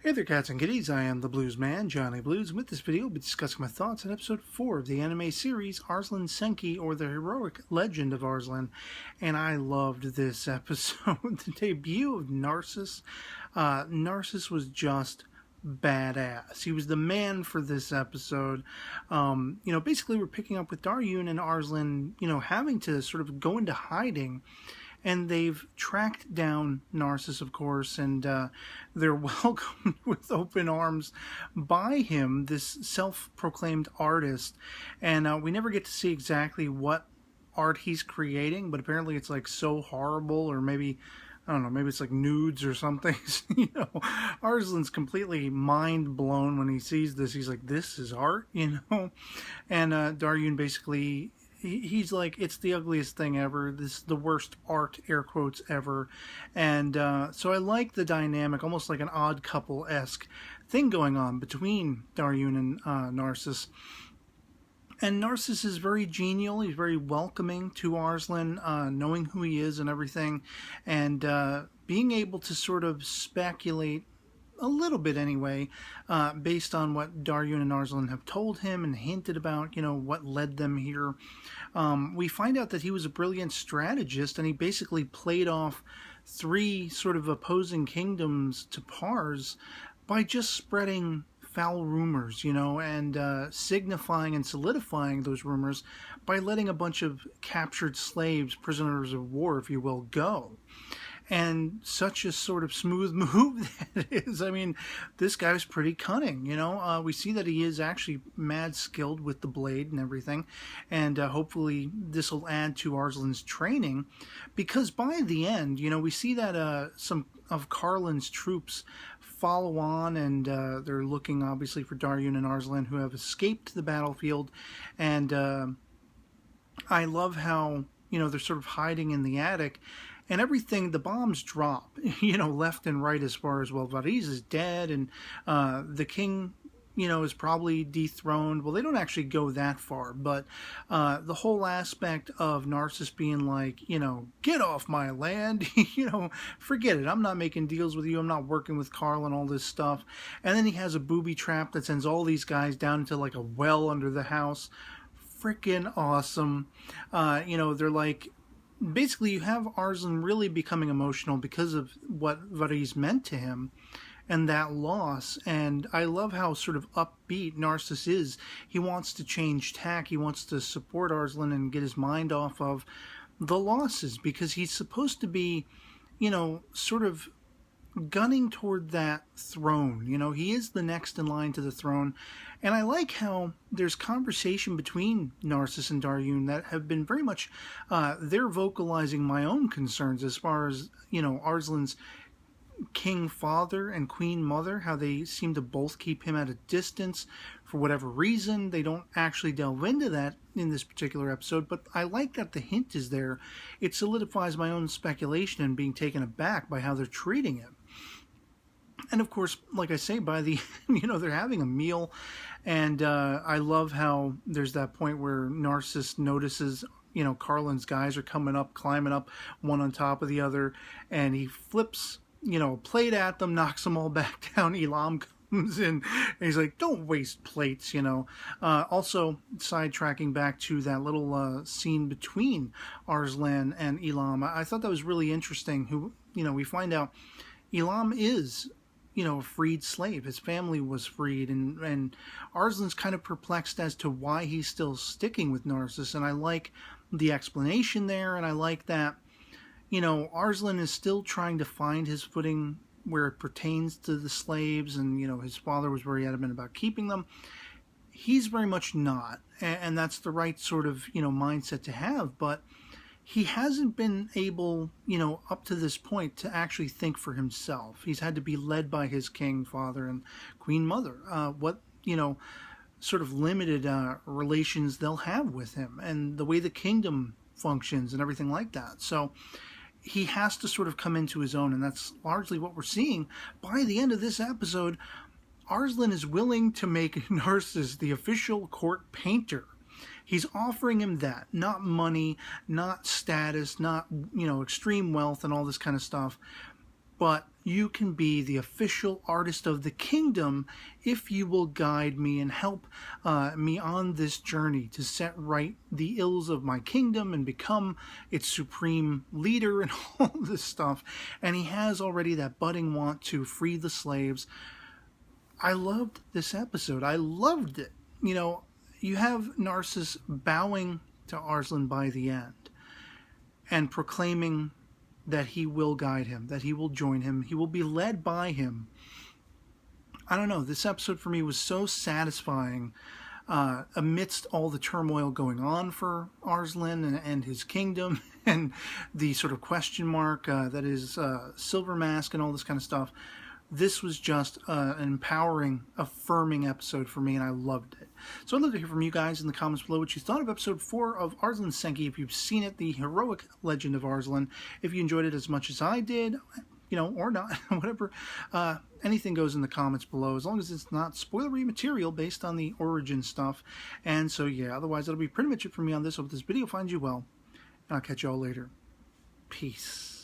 Hey there, cats and kitties. I am the Blues Man, Johnny Blues, and with this video, I'll be discussing my thoughts on episode 4 of the anime series Arslan Senki, or the Heroic Legend of Arslan. And I loved this episode. The debut of Narcissus. Narcissus was just badass. He was the man for this episode. Basically we're picking up with Daryun and Arslan, having to sort of go into hiding. And they've tracked down Narcissus, of course, and they're welcomed with open arms by him, this self-proclaimed artist. And we never get to see exactly what art he's creating, but apparently it's like so horrible, or maybe, I don't know, maybe it's like nudes or something. Arslan's completely mind blown when he sees this. He's like, this is art, And Daryun basically... He's like, it's the ugliest thing ever. This is the worst art, air quotes, ever. And so I like the dynamic, almost like an Odd Couple-esque thing going on between Daryun and Narcissus. And Narcissus is very genial. He's very welcoming to Arslan, knowing who he is and everything. And being able to sort of speculate a little bit anyway, based on what Daryun and Arslan have told him and hinted about, what led them here. We find out that he was a brilliant strategist, and he basically played off 3 sort of opposing kingdoms to Pars by just spreading foul rumors, and signifying and solidifying those rumors by letting a bunch of captured slaves, prisoners of war, if you will, go. And such a sort of smooth move that is. I mean, this guy was pretty cunning, We see that he is actually mad skilled with the blade and everything. And hopefully this will add to Arslan's training. Because by the end, we see that some of Karlin's troops follow on, and they're looking, obviously, for Daryun and Arslan, who have escaped the battlefield. And I love how, they're sort of hiding in the attic. And everything, the bombs drop, left and right, as far as, well, Vanadis is dead, and the king, is probably dethroned. Well, they don't actually go that far, but the whole aspect of Narcissus being like, get off my land, forget it. I'm not making deals with you. I'm not working with Carl and all this stuff. And then he has a booby trap that sends all these guys down into like a well under the house. Freaking awesome. They're like... Basically, you have Arslan really becoming emotional because of what Vanadis meant to him and that loss. And I love how sort of upbeat Narcissus is. He wants to change tack. He wants to support Arslan and get his mind off of the losses, because he's supposed to be, sort of gunning toward that throne. He is the next in line to the throne. And I like how there's conversation between Narcissus and Daryun that have been very much, they're vocalizing my own concerns as far as, Arslan's king father and queen mother, how they seem to both keep him at a distance for whatever reason. They don't actually delve into that in this particular episode, but I like that the hint is there. It solidifies my own speculation and being taken aback by how they're treating him. And of course, like I say, by the they're having a meal, and I love how there's that point where Narcissus notices, Karlin's guys are coming up, climbing up, one on top of the other, and he flips, a plate at them, knocks them all back down. Elam comes in, and he's like, don't waste plates, Also, sidetracking back to that little scene between Arslan and Elam, I thought that was really interesting. Who, we find out Elam is... a freed slave. His family was freed, and Arslan's kind of perplexed as to why he's still sticking with Narcissus, and I like the explanation there, and I like that, Arslan is still trying to find his footing where it pertains to the slaves, and, his father was very adamant about keeping them. He's very much not, and that's the right sort of, mindset to have, but he hasn't been able, up to this point to actually think for himself. He's had to be led by his king father and queen mother. What, sort of limited relations they'll have with him, and the way the kingdom functions and everything like that. So he has to sort of come into his own, and that's largely what we're seeing. By the end of this episode, Arslan is willing to make Narcissus the official court painter. He's offering him that, not money, not status, not, extreme wealth and all this kind of stuff, but you can be the official artist of the kingdom if you will guide me and help me on this journey to set right the ills of my kingdom and become its supreme leader and all this stuff. And he has already that budding want to free the slaves. I loved this episode. I loved it. You know, you have Narcissus bowing to Arslan by the end and proclaiming that he will guide him, that he will join him, he will be led by him. I don't know, this episode for me was so satisfying amidst all the turmoil going on for Arslan and his kingdom and the sort of question mark that is Silver Mask and all this kind of stuff. This was just an empowering, affirming episode for me, and I loved it. So I'd love to hear from you guys in the comments below what you thought of episode 4 of Arslan Senki, if you've seen it, the heroic legend of Arslan, if you enjoyed it as much as I did, you know, or not, whatever. Anything goes in the comments below, as long as it's not spoilery material based on the origin stuff. And so, yeah, otherwise that'll be pretty much it for me on this. Hope this video finds you well, and I'll catch you all later. Peace.